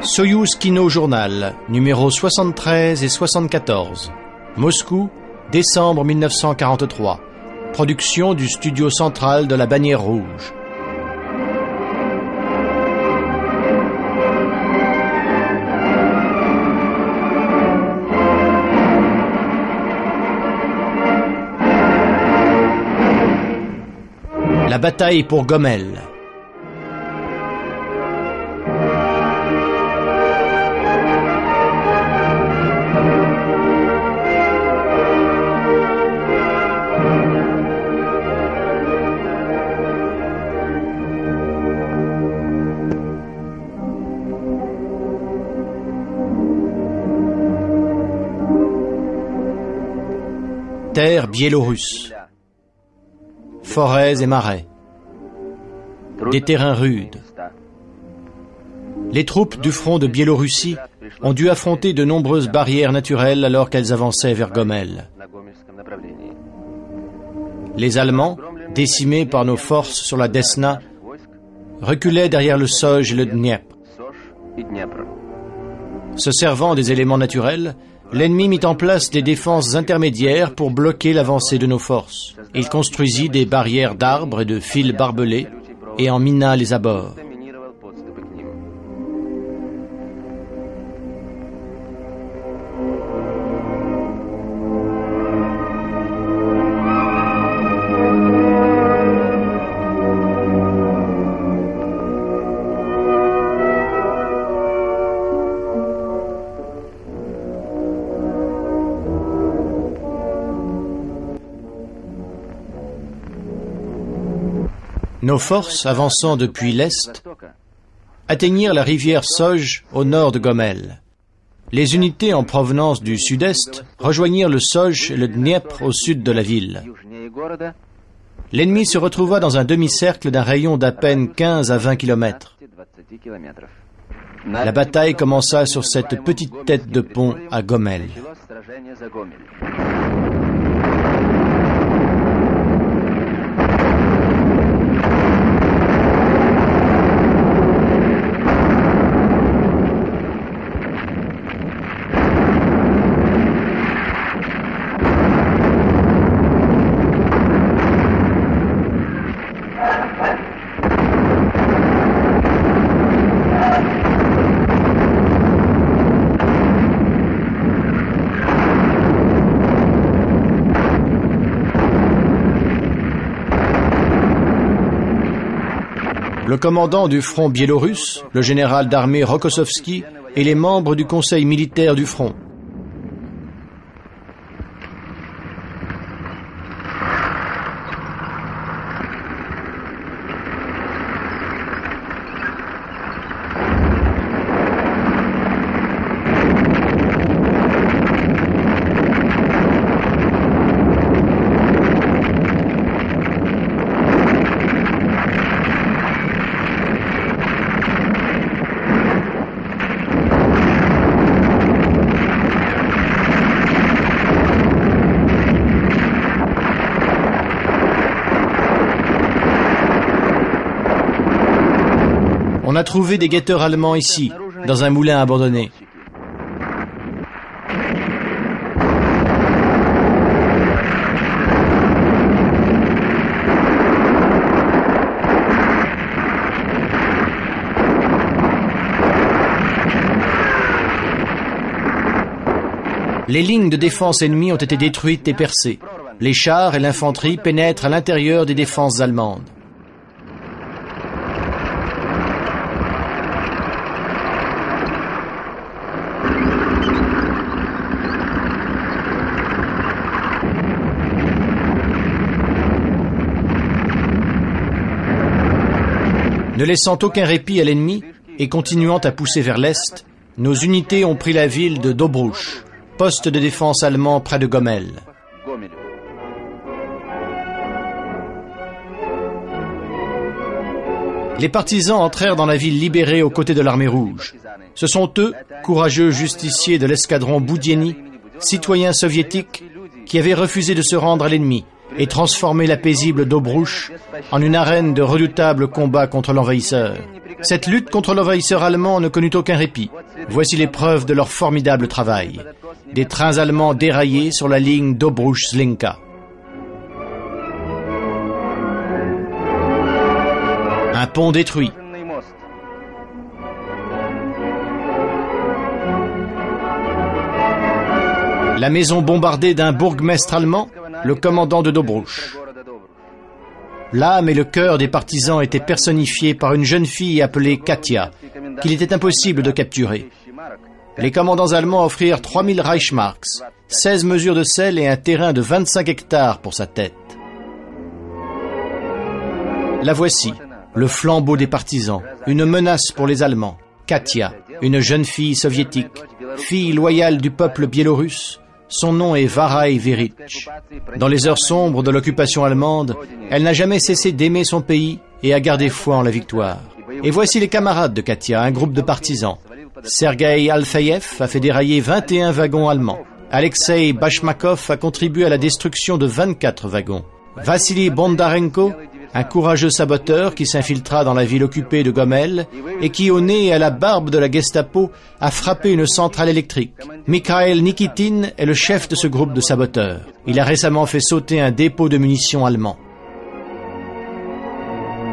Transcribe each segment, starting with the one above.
Soyouz Kino Journal, numéros 73 et 74. Moscou, décembre 1943. Production du studio central de la Bannière Rouge. La bataille pour Gomel. Terre biélorusse. Forêts et marais. Des terrains rudes. Les troupes du front de Biélorussie ont dû affronter de nombreuses barrières naturelles alors qu'elles avançaient vers Gomel. Les Allemands, décimés par nos forces sur la Desna, reculaient derrière le Soj et le Dniepr. Se servant des éléments naturels, l'ennemi mit en place des défenses intermédiaires pour bloquer l'avancée de nos forces. Il construisit des barrières d'arbres et de fils barbelés et en mina les abords. Nos forces, avançant depuis l'est, atteignirent la rivière Soj au nord de Gomel. Les unités en provenance du sud-est rejoignirent le Soj et le Dniepr au sud de la ville. L'ennemi se retrouva dans un demi-cercle d'un rayon d'à peine 15 à 20 km. La bataille commença sur cette petite tête de pont à Gomel. Le commandant du front biélorusse, le général d'armée Rokossovski, et les membres du conseil militaire du front. On a trouvé des guetteurs allemands ici, dans un moulin abandonné. Les lignes de défense ennemies ont été détruites et percées. Les chars et l'infanterie pénètrent à l'intérieur des défenses allemandes. Ne laissant aucun répit à l'ennemi et continuant à pousser vers l'est, nos unités ont pris la ville de Dobrouch, poste de défense allemand près de Gomel. Les partisans entrèrent dans la ville libérée aux côtés de l'armée rouge. Ce sont eux, courageux justiciers de l'escadron Boudieni, citoyens soviétiques, qui avaient refusé de se rendre à l'ennemi et transformer la paisible Dobrouch en une arène de redoutables combats contre l'envahisseur. Cette lutte contre l'envahisseur allemand ne connut aucun répit. Voici les preuves de leur formidable travail. Des trains allemands déraillés sur la ligne Dobrouch-Zlinka. Un pont détruit. La maison bombardée d'un bourgmestre allemand, le commandant de Dobrouch. L'âme et le cœur des partisans étaient personnifiés par une jeune fille appelée Katia, qu'il était impossible de capturer. Les commandants allemands offrirent 3000 Reichsmarks, 16 mesures de sel et un terrain de 25 hectares pour sa tête. La voici, le flambeau des partisans, une menace pour les Allemands. Katia, une jeune fille soviétique, fille loyale du peuple biélorusse. Son nom est Varai Verich. Dans les heures sombres de l'occupation allemande, elle n'a jamais cessé d'aimer son pays et a gardé foi en la victoire. Et voici les camarades de Katia, un groupe de partisans. Sergei Alfeyev a fait dérailler 21 wagons allemands. Alexei Bashmakov a contribué à la destruction de 24 wagons. Vassili Bondarenko, un courageux saboteur qui s'infiltra dans la ville occupée de Gomel et qui, au nez et à la barbe de la Gestapo, a frappé une centrale électrique. Mikhail Nikitin est le chef de ce groupe de saboteurs. Il a récemment fait sauter un dépôt de munitions allemand.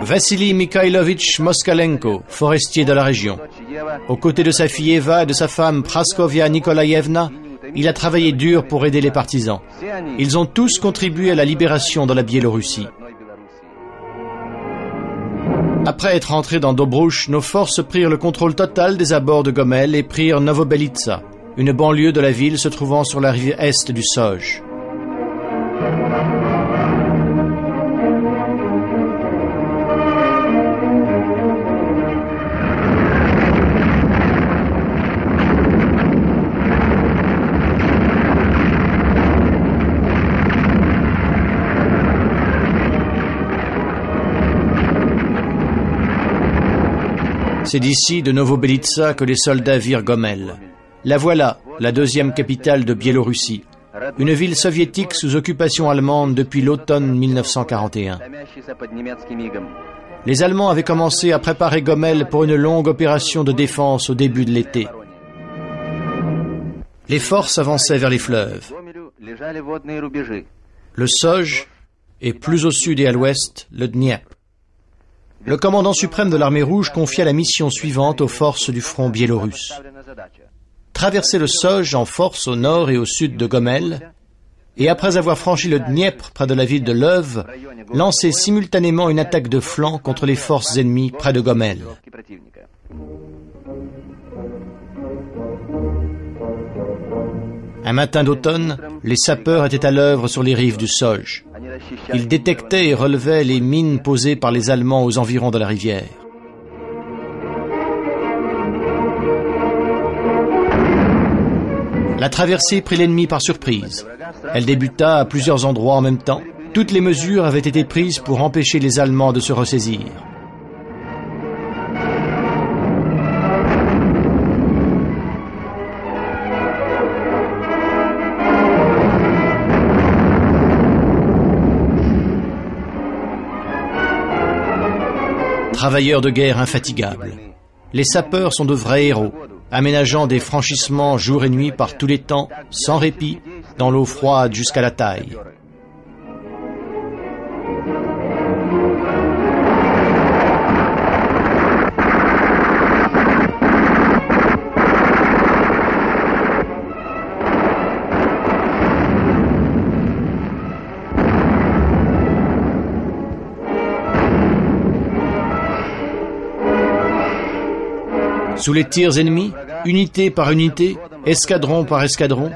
Vassili Mikhailovitch Moskalenko, forestier de la région. Aux côtés de sa fille Eva et de sa femme Praskovia Nikolaïevna, il a travaillé dur pour aider les partisans. Ils ont tous contribué à la libération de la Biélorussie. Après être entrés dans Dobrouch, nos forces prirent le contrôle total des abords de Gomel et prirent Novobelitsa, une banlieue de la ville se trouvant sur la rive est du Soj. C'est d'ici, de Novobelitsa, que les soldats virent Gomel. La voilà, la deuxième capitale de Biélorussie, une ville soviétique sous occupation allemande depuis l'automne 1941. Les Allemands avaient commencé à préparer Gomel pour une longue opération de défense au début de l'été. Les forces avançaient vers les fleuves. Le Soj et plus au sud et à l'ouest, le Dniepr. Le commandant suprême de l'armée rouge confia la mission suivante aux forces du front biélorusse. Traverser le Soj en force au nord et au sud de Gomel, et après avoir franchi le Dniepr près de la ville de Leuv, lancer simultanément une attaque de flanc contre les forces ennemies près de Gomel. Un matin d'automne, les sapeurs étaient à l'œuvre sur les rives du Soj. Ils détectaient et relevaient les mines posées par les Allemands aux environs de la rivière. La traversée prit l'ennemi par surprise. Elle débuta à plusieurs endroits en même temps. Toutes les mesures avaient été prises pour empêcher les Allemands de se ressaisir. Travailleurs de guerre infatigables. Les sapeurs sont de vrais héros, aménageant des franchissements jour et nuit par tous les temps, sans répit, dans l'eau froide jusqu'à la taille. Sous les tirs ennemis, unité par unité, escadron par escadron,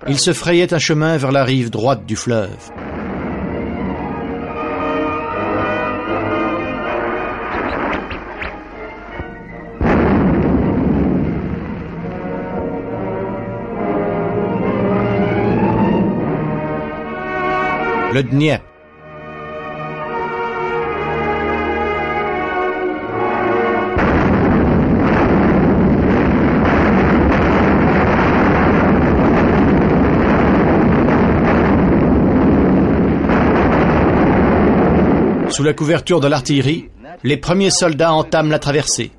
ils se frayaient un chemin vers la rive droite du fleuve. Le Dniepr. Sous la couverture de l'artillerie, les premiers soldats entament la traversée.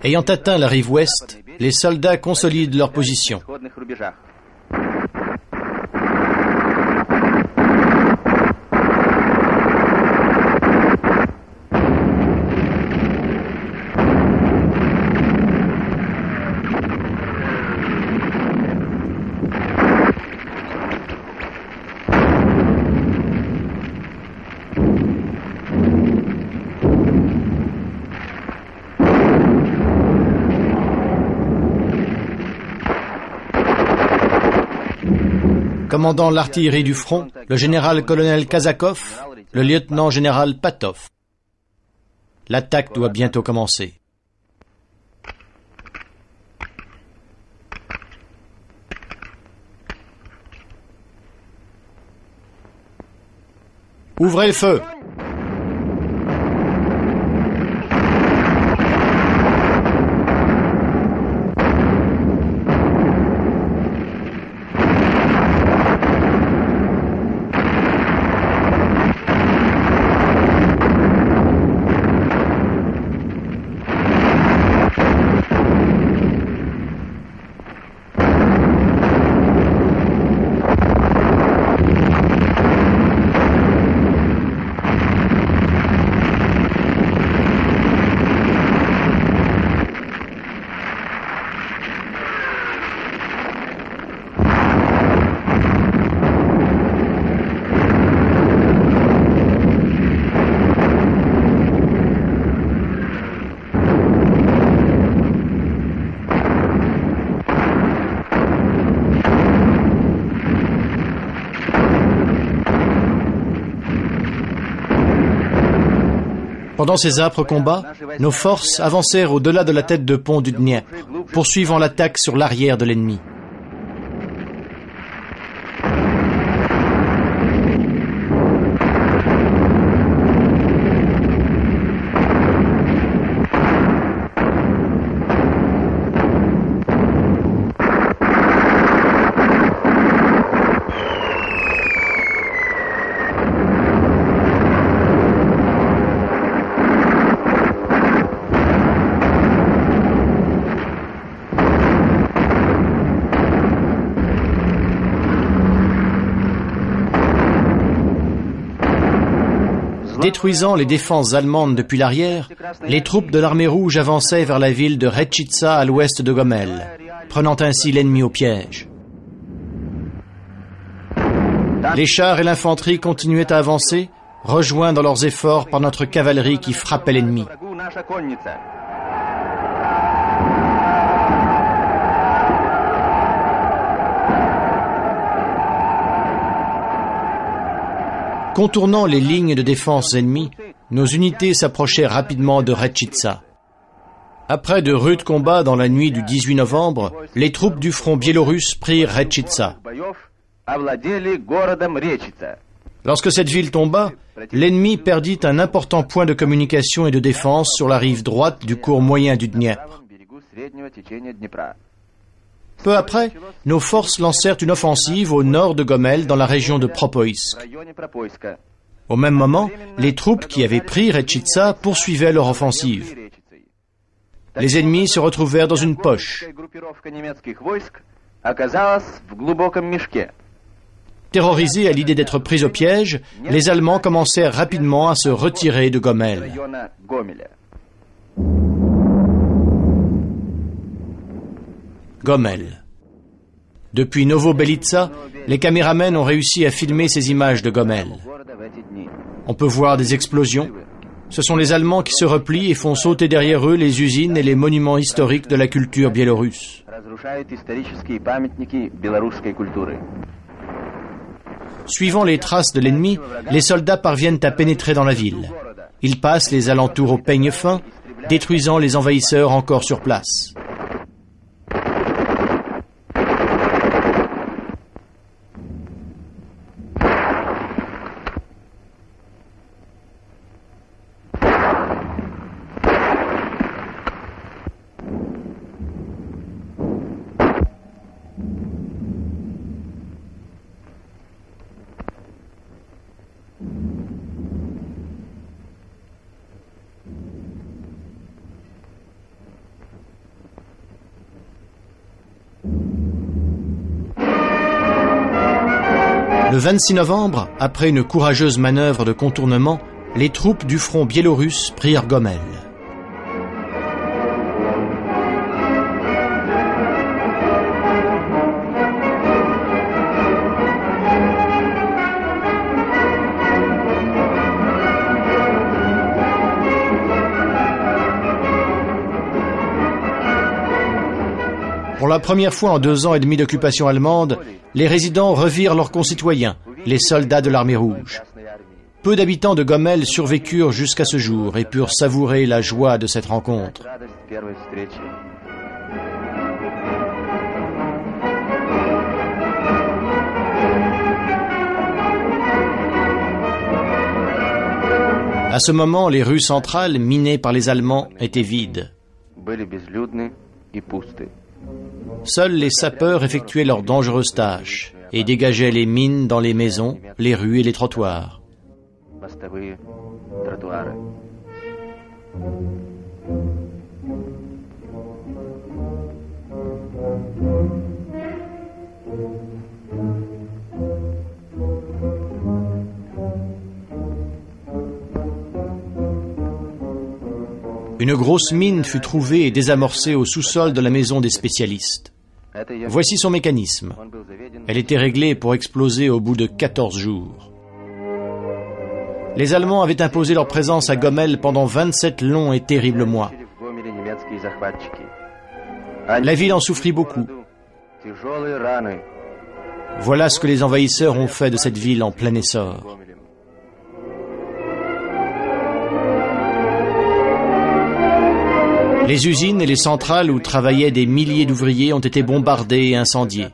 Ayant atteint la rive ouest, les soldats consolident leur position. Commandant l'artillerie du front, le général-colonel Kazakov, le lieutenant-général Patov. L'attaque doit bientôt commencer. Ouvrez le feu! Pendant ces âpres combats, nos forces avancèrent au-delà de la tête de pont du Dniepr, poursuivant l'attaque sur l'arrière de l'ennemi. Détruisant les défenses allemandes depuis l'arrière, les troupes de l'armée rouge avançaient vers la ville de Retchitsa à l'ouest de Gomel, prenant ainsi l'ennemi au piège. Les chars et l'infanterie continuaient à avancer, rejoints dans leurs efforts par notre cavalerie qui frappait l'ennemi. Contournant les lignes de défense ennemies, nos unités s'approchaient rapidement de Retchitsa. Après de rudes combats dans la nuit du 18 novembre, les troupes du front biélorusse prirent Retchitsa. Lorsque cette ville tomba, l'ennemi perdit un important point de communication et de défense sur la rive droite du cours moyen du Dniepr. Peu après, nos forces lancèrent une offensive au nord de Gomel dans la région de Propoïsk. Au même moment, les troupes qui avaient pris Retchitsa poursuivaient leur offensive. Les ennemis se retrouvèrent dans une poche. Terrorisés à l'idée d'être pris au piège, les Allemands commencèrent rapidement à se retirer de Gomel. Gomel. Depuis Novo-Belitsa, les caméramens ont réussi à filmer ces images de Gomel. On peut voir des explosions. Ce sont les Allemands qui se replient et font sauter derrière eux les usines et les monuments historiques de la culture biélorusse. Suivant les traces de l'ennemi, les soldats parviennent à pénétrer dans la ville. Ils passent les alentours au peigne fin, détruisant les envahisseurs encore sur place. Le 26 novembre, après une courageuse manœuvre de contournement, les troupes du front biélorusse prirent Gomel. Pour la première fois en 2 ans et demi d'occupation allemande, les résidents revirent leurs concitoyens, les soldats de l'armée rouge. Peu d'habitants de Gomel survécurent jusqu'à ce jour et purent savourer la joie de cette rencontre. À ce moment, les rues centrales, minées par les Allemands, étaient vides. Seuls les sapeurs effectuaient leurs dangereuses tâches et dégageaient les mines dans les maisons, les rues et les trottoirs. Une grosse mine fut trouvée et désamorcée au sous-sol de la maison des spécialistes. Voici son mécanisme. Elle était réglée pour exploser au bout de 14 jours. Les Allemands avaient imposé leur présence à Gomel pendant 27 longs et terribles mois. La ville en souffrit beaucoup. Voilà ce que les envahisseurs ont fait de cette ville en plein essor. Les usines et les centrales où travaillaient des milliers d'ouvriers ont été bombardées et incendiées.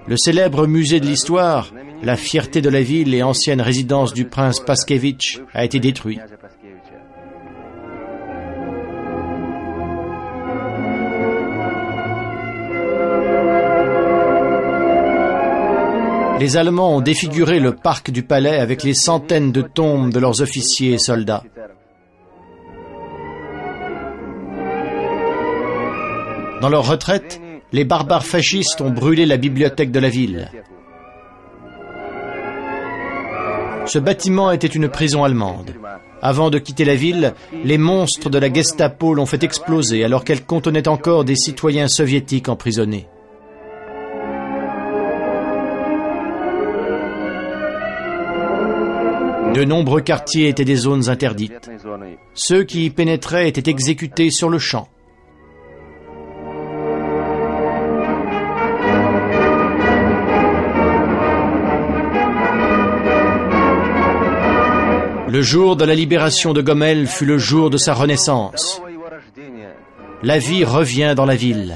Le célèbre musée de l'histoire, la fierté de la ville et ancienne résidence du prince Paskevitch, a été détruit. Les Allemands ont défiguré le parc du palais avec les centaines de tombes de leurs officiers et soldats. Dans leur retraite, les barbares fascistes ont brûlé la bibliothèque de la ville. Ce bâtiment était une prison allemande. Avant de quitter la ville, les monstres de la Gestapo l'ont fait exploser alors qu'elle contenait encore des citoyens soviétiques emprisonnés. De nombreux quartiers étaient des zones interdites. Ceux qui y pénétraient étaient exécutés sur le champ. Le jour de la libération de Gomel fut le jour de sa renaissance. La vie revient dans la ville.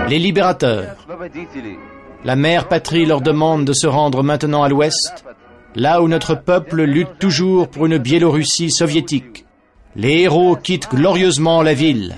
Les libérateurs. La mère patrie leur demande de se rendre maintenant à l'ouest, là où notre peuple lutte toujours pour une Biélorussie soviétique. Les héros quittent glorieusement la ville.